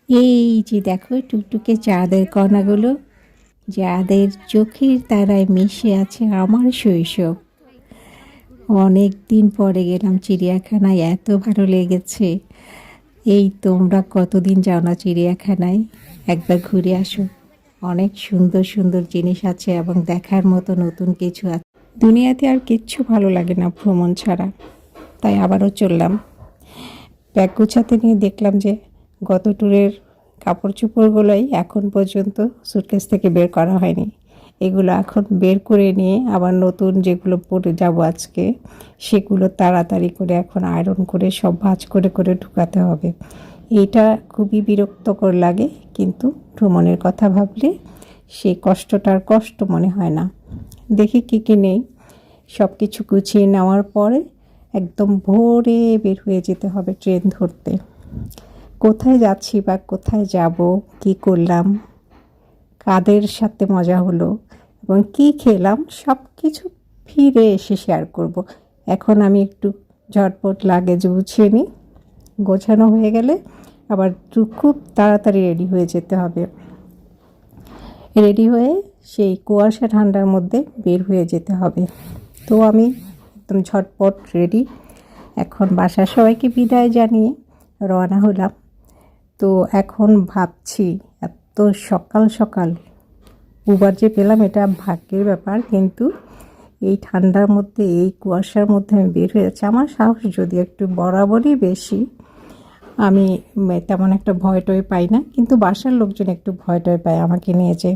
এই যে দেখো টুকটুকে চাঁদের কণাগুলো, যাদের চোখের তারায় মিশে আছে আমার শৈশব। অনেক দিন পরে গেলাম চিড়িয়াখানায়, এত ভালো লেগেছে। এই তোমরা কতদিন যাও না চিড়িয়াখানায়, একবার ঘুরে আসো। অনেক সুন্দর সুন্দর জিনিস আছে এবং দেখার মতো নতুন কিছু আছে। দুনিয়াতে আর কিচ্ছু ভালো লাগে না ভ্রমণ ছাড়া। তাই আবারও চললাম। ব্যাগ গুছাতে নিয়ে দেখলাম যে গত ট্যুরের কাপড় চোপড়গুলোই এখন পর্যন্ত সুটকেস থেকে বের করা হয়নি। এগুলো এখন বের করে নিয়ে আবার নতুন যেগুলো পরে যাব আজকে, সেগুলো তাড়াতাড়ি করে এখন আয়রন করে সব ভাঁজ করে করে ঢুকাতে হবে। এইটা খুবই বিরক্তকর লাগে, কিন্তু ভ্রমণের কথা ভাবলে সেই কষ্টটার কষ্ট মনে হয় না। দেখি কী কী নেই। সব কিছু গুছিয়ে নেওয়ার পরে একদম ভোরে বের হয়ে যেতে হবে ট্রেন ধরতে। কোথায় যাচ্ছি বা কোথায় যাব, কি করলাম, কাদের সাথে মজা হলো এবং কি খেলাম, সব কিছু ফিরে এসে শেয়ার করব। এখন আমি একটু ঝটপট লাগেজ গুছিয়ে নিই। গোছানো হয়ে গেলে আবার খুব তাড়াতাড়ি রেডি হয়ে যেতে হবে। রেডি হয়ে সেই কুয়াশা ঠান্ডার মধ্যে বের হয়ে যেতে হবে। তো আমি একদম ঝটপট রেডি। এখন বাসার সবাইকে বিদায় জানিয়ে রওনা হলাম। তো এখন ভাবছি, এত সকাল সকাল উবার যে পেলাম এটা ভাগ্যের ব্যাপার, কিন্তু এই ঠান্ডার মধ্যে এই কুয়াশার মধ্যে আমি বের হয়ে যাচ্ছি। আমার সাহস যদি একটু বরাবরই বেশি, আমি তেমন একটা ভয় টয় পাই না, কিন্তু বাসার লোকজন একটু ভয় টয় পায় আমাকে নিয়ে, যে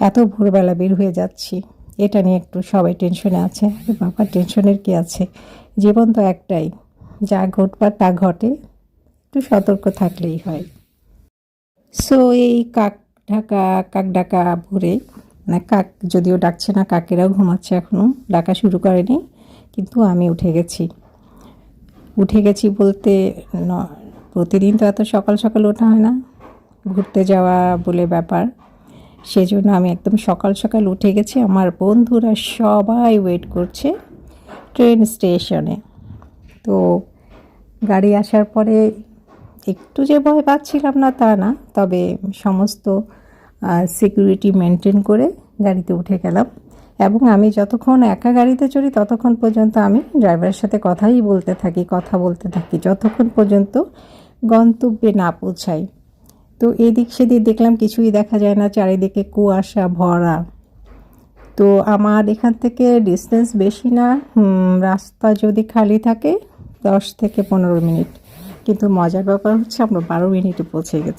এত ভোরবেলা বের হয়ে যাচ্ছি। এটা নিয়ে একটু সবাই টেনশনে আছে। বাবা, টেনশনের কি আছে, জীবন তো একটাই, যা ঘটবার তা ঘটে, একটু সতর্ক থাকলেই হয়। সো এই কাক ডাকা ভোরে, মানে কাক যদিও ডাকছে না, কাকেরাও ঘুমাচ্ছে, এখনও ডাকা শুরু করেনি, কিন্তু আমি উঠে গেছি বলতে প্রতিদিন তো এত সকাল সকাল ওঠা হয় না, ঘুরতে যাওয়া বলে ব্যাপার। সেজন্য আমি একদম সকাল সকাল উঠে গেছি। আমার বন্ধুরা সবাই ওয়েট করছে ট্রেন স্টেশনে। তো গাড়ি আসার পরে একটু যে ভয় পাচ্ছিলাম না তা না, তবে সমস্ত সিকিউরিটি মেনটেন করে গাড়িতে উঠে গেলাম। এবং আমি যতক্ষণ একা গাড়িতে চড়ি ততক্ষণ পর্যন্ত আমি ড্রাইভারের সাথে কথা বলতে থাকি যতক্ষণ পর্যন্ত গন্তব্যে না পৌঁছাই। তো এদিক সেদিক দেখলাম কিছুই দেখা যায় না, চারিদিকে কুয়াশা ভরা। তো আমার এখান থেকে ডিস্টেন্স বেশি না, রাস্তা যদি খালি থাকে 10 থেকে 15 মিনিট, কিন্তু মজার ব্যাপার হচ্ছে আমরা 12 মিনিটে পৌঁছে গেছি।